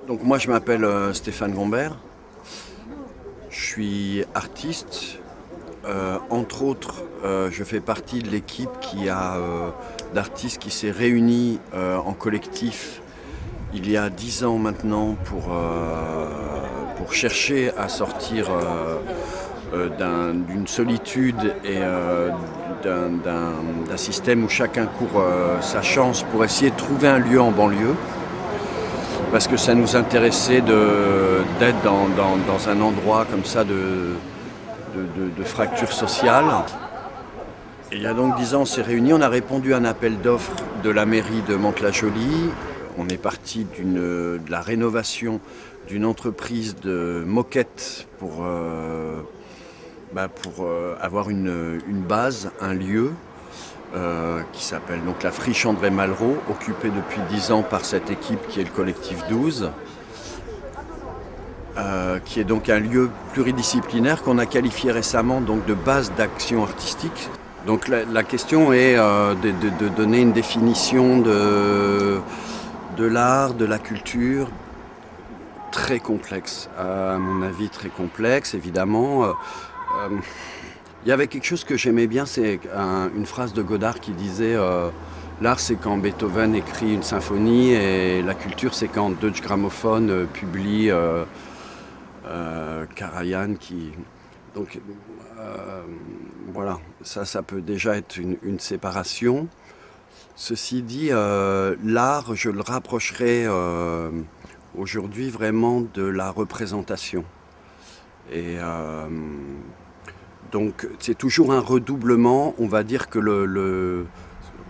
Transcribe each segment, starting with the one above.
Donc moi je m'appelle Stéphane Gombert, je suis artiste, entre autres je fais partie de l'équipe d'artistes qui s'est réunie en collectif il y a 10 ans maintenant pour chercher à sortir d'une solitude et d'un système où chacun court sa chance pour essayer de trouver un lieu en banlieue. Parce que ça nous intéressait d'être dans un endroit comme ça de fracture sociale. Et il y a donc 10 ans, on s'est réunis, on a répondu à un appel d'offres de la mairie de Mantes-la-Jolie. On est parti de la rénovation d'une entreprise de moquettes pour avoir une base, un lieu. Qui s'appelle donc la Friche André Malraux, occupée depuis 10 ans par cette équipe qui est le collectif 12, qui est donc un lieu pluridisciplinaire qu'on a qualifié récemment donc de base d'action artistique. Donc la question est de donner une définition de l'art, de la culture, très complexe, à mon avis très complexe évidemment. Il y avait quelque chose que j'aimais bien, c'est une phrase de Godard qui disait l'art c'est quand Beethoven écrit une symphonie et la culture c'est quand Deutsche Grammophon publie Karajan qui... Donc voilà, ça peut déjà être une séparation. Ceci dit, l'art je le rapprocherai aujourd'hui vraiment de la représentation. Et donc c'est toujours un redoublement, on va dire que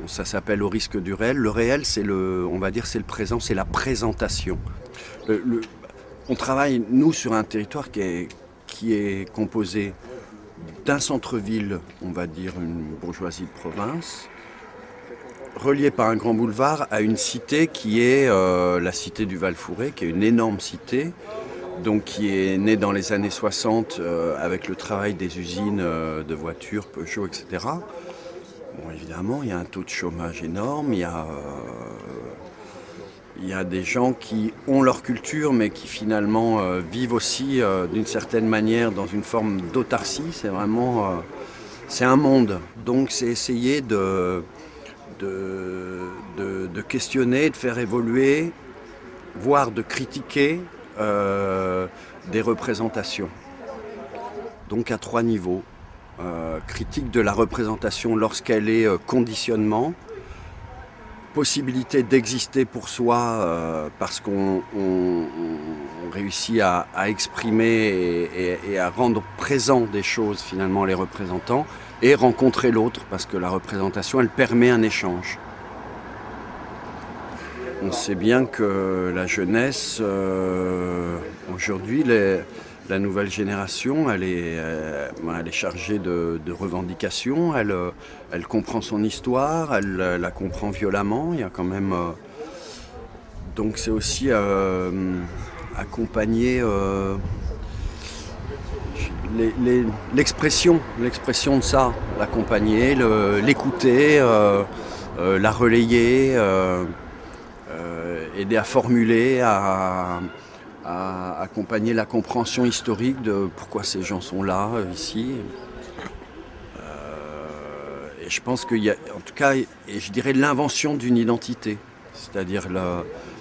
ça s'appelle au risque du réel. Le réel, on va dire, c'est le présent, c'est la présentation. On travaille, nous, sur un territoire qui est composé d'un centre-ville, on va dire une bourgeoisie de province, relié par un grand boulevard à une cité qui est la cité du Val-Fouré, qui est une énorme cité, donc qui est né dans les années 60 avec le travail des usines de voitures, Peugeot, etc. Bon, évidemment, il y a un taux de chômage énorme, il y a des gens qui ont leur culture, mais qui finalement vivent aussi d'une certaine manière dans une forme d'autarcie. C'est vraiment... c'est un monde. Donc c'est essayer de questionner, de faire évoluer, voire de critiquer des représentations. Donc à 3 niveaux. Critique de la représentation lorsqu'elle est conditionnement, possibilité d'exister pour soi parce qu'on réussit à exprimer et à rendre présent des choses finalement les représentants, et rencontrer l'autre parce que la représentation elle permet un échange. On sait bien que la jeunesse, aujourd'hui, la nouvelle génération, elle est chargée de revendications, elle comprend son histoire, elle la comprend violemment. Il y a quand même... donc c'est aussi accompagner l'expression de ça, l'accompagner, l'écouter, la relayer, aider à formuler, à accompagner la compréhension historique de pourquoi ces gens sont là, ici. Et je pense qu'il y a, en tout cas, et je dirais l'invention d'une identité, c'est-à-dire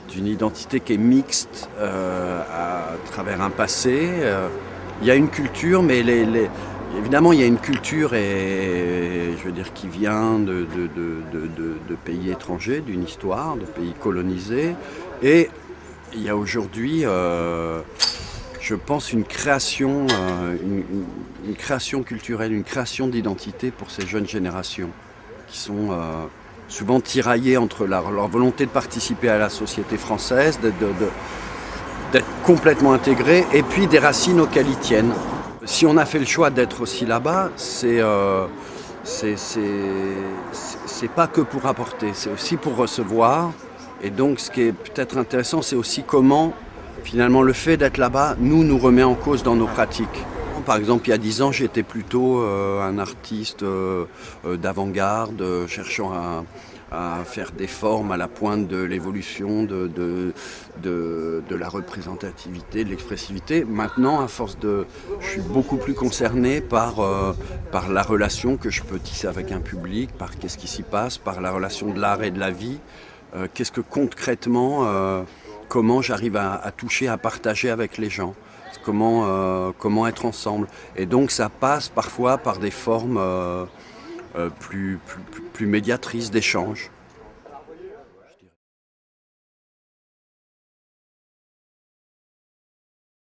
d'une identité qui est mixte à travers un passé. Il y a une culture, mais évidemment, il y a une culture je veux dire, qui vient de pays étrangers, d'une histoire, de pays colonisés. Et il y a aujourd'hui, je pense, une création culturelle, une création d'identité pour ces jeunes générations qui sont souvent tiraillées entre leur volonté de participer à la société française, d'être complètement intégrées, et puis des racines auxquelles ils tiennent. Si on a fait le choix d'être aussi là-bas, c'est pas que pour apporter, c'est aussi pour recevoir. Et donc ce qui est peut-être intéressant, c'est aussi comment finalement le fait d'être là-bas nous remet en cause dans nos pratiques. Par exemple, il y a 10 ans, j'étais plutôt un artiste d'avant-garde, cherchant à faire des formes à la pointe de l'évolution de la représentativité, de l'expressivité. Maintenant, je suis beaucoup plus concerné par la relation que je peux tisser avec un public, par qu'est-ce qui s'y passe, par la relation de l'art et de la vie. Qu'est-ce que concrètement, comment j'arrive à toucher, à partager avec les gens. Comment être ensemble. Et donc ça passe parfois par des formes plus médiatrices d'échange.